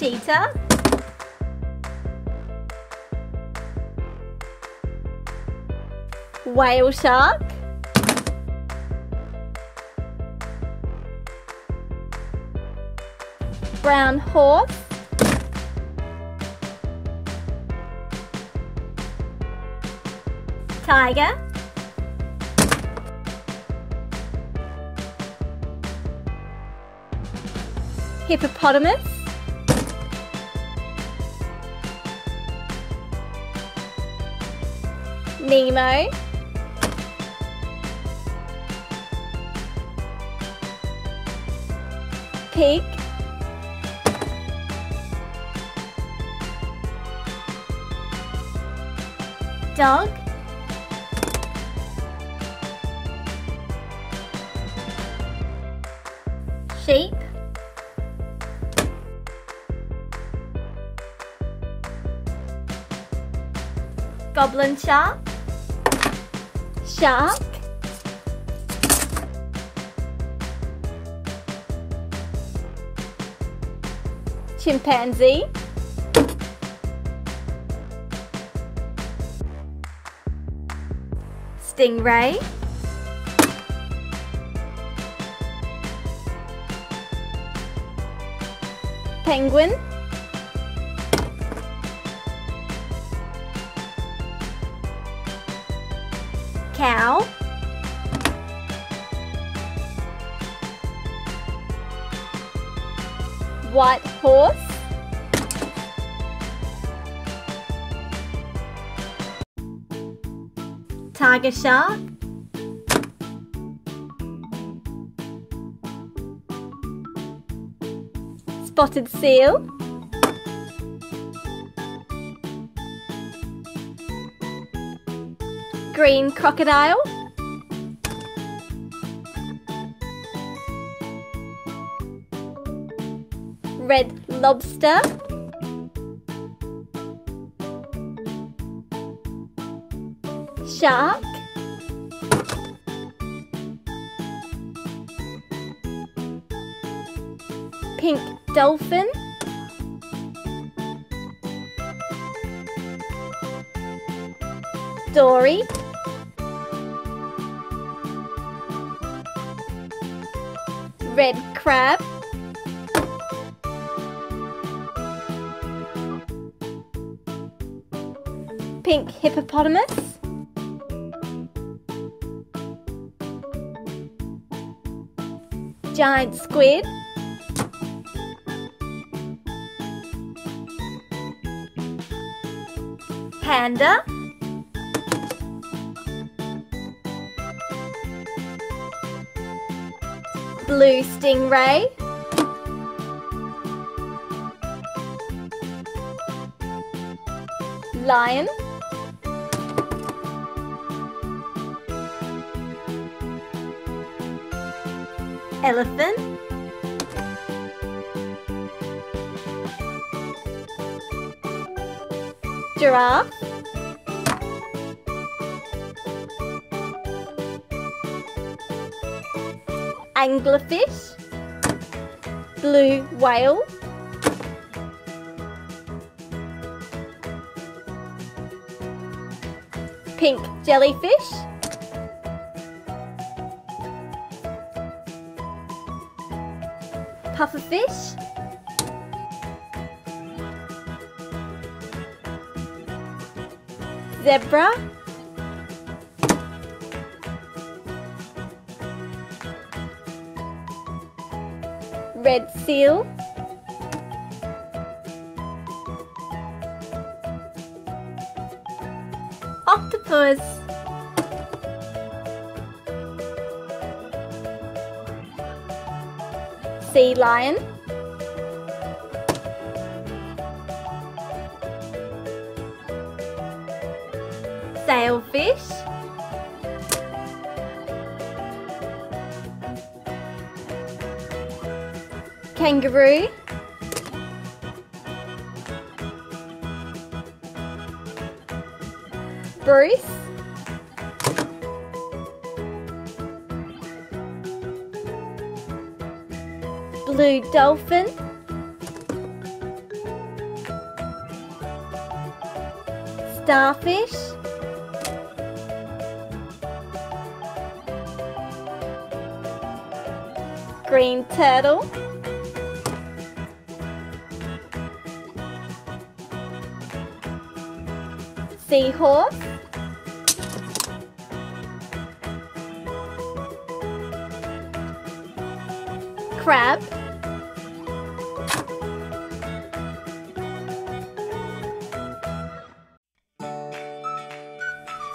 cheetah, whale shark, brown horse, tiger, hippopotamus, Nemo, pig, dog, sheep, goblin shark, shark, chimpanzee, stingray, penguin, cow, white horse, tiger shark, spotted seal, green crocodile, red lobster, shark, pink dolphin, dory, red crab, pink hippopotamus, giant squid, panda, blue stingray, lion, elephant, giraffe, anglerfish, blue whale, pink jellyfish, pufferfish, zebra, red seal, octopus, sea lion, sailfish, kangaroo, spruce, blue dolphin, Starfish. Green turtle. Seahorse. Crab.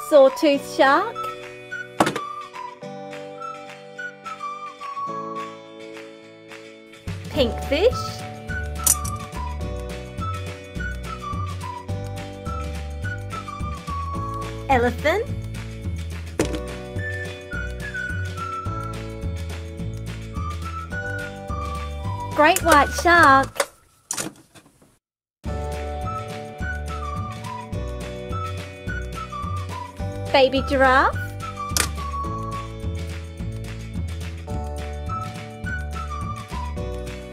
Sawtooth shark. Pinkfish. Elephant. Great white shark. Baby giraffe.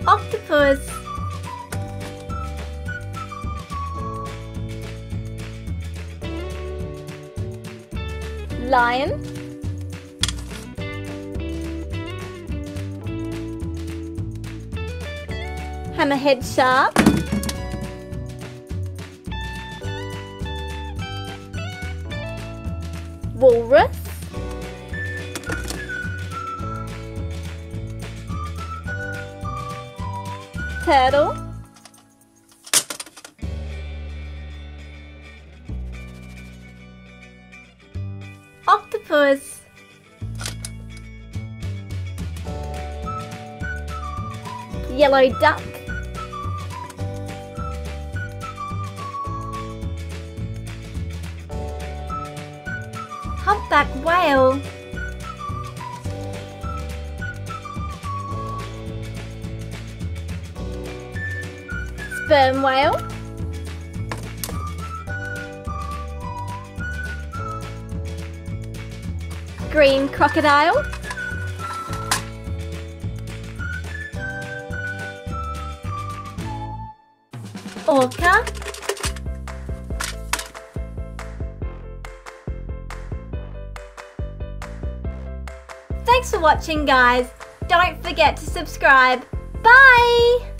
Octopus. Lion. Hammerhead shark. Walrus. Turtle. Octopus. Yellow duck. Humpback whale. Sperm whale. Green crocodile. Orca. Thanks for watching, guys. Don't forget to subscribe. Bye!